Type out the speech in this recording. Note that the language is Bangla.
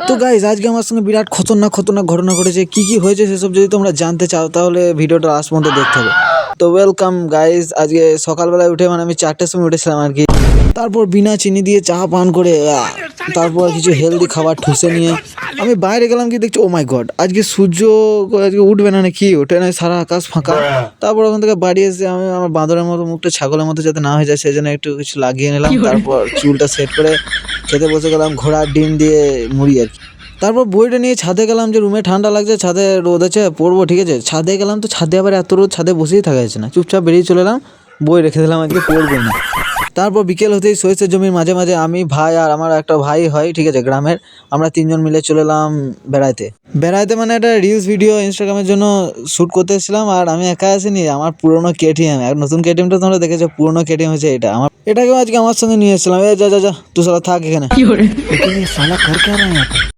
তো গাইজ আজকে আমার সঙ্গে বিরাট খতরনাক খতরনাক ঘটনা ঘটেছে। কি কি হয়েছে সেসব যদি তোমরা জানতে চাও তাহলে ভিডিওটা লাস্ট পর্যন্ত দেখতে হবে। তো ওয়েলকাম গাইজ। আজকে সকালবেলায় উঠে মানে আমি 4টের সময় উঠেছিলাম আর কি। তারপর বিনা চিনি দিয়ে চা পান করে তারপর কিছু হেলদি খাবার ঠুসে নিয়ে আমি বাইরে গেলাম, কি দেখছি ও মাই গড আজকে সূর্য আজকে উঠবে না নাকি, ওঠে না, সারা আকাশ ফাঁকা। তারপর ওখান থেকে বাড়ি এসে আমি আমার বাঁদরের মতো মুখটা ছাগলের মতো যাতে না হয়ে যায় সেই জন্য একটু কিছু লাগিয়ে নিলাম। তারপর চুলটা সেট করে খেতে বসে গেলাম ঘোড়ার ডিম দিয়ে মুড়ি আর কি। তারপর বইটা নিয়ে ছাদে গেলাম, যে রুমে ঠান্ডা লাগছে, ছাদে রোদ আছে পড়বো, ঠিক আছে। ছাদে গেলাম তো ছাদে আবার এত রোদ, ছাদে বসেই থাকা যাচ্ছে না, চুপচাপ বেরিয়ে চলে এলাম, বই রেখে দিলাম, আজকে পড়বো না। তারপর বিকেল হতেই সরিষার জমির মাঝে মাঝে আমি, ভাই আর আমার একটা ভাই হয়, ঠিক আছে, গ্রামের, আমরা 3জন মিলে চলে এলাম বেড়াইতে। বেড়াইতে মানে একটা রিলস ভিডিও ইনস্টাগ্রামের জন্য শ্যুট করতে এসেছিলাম। আর আমি একা আসিনি, আমার পুরোনো কেটিএম, আর নতুন কেটিএমটা তোমরা দেখেছো, পুরোনো কেটিএম হচ্ছে এটা আমার, এটাকেও আজকে আমার সঙ্গে নিয়ে এসেছিলাম। যা যা যা তুই সালা থাক এখানে।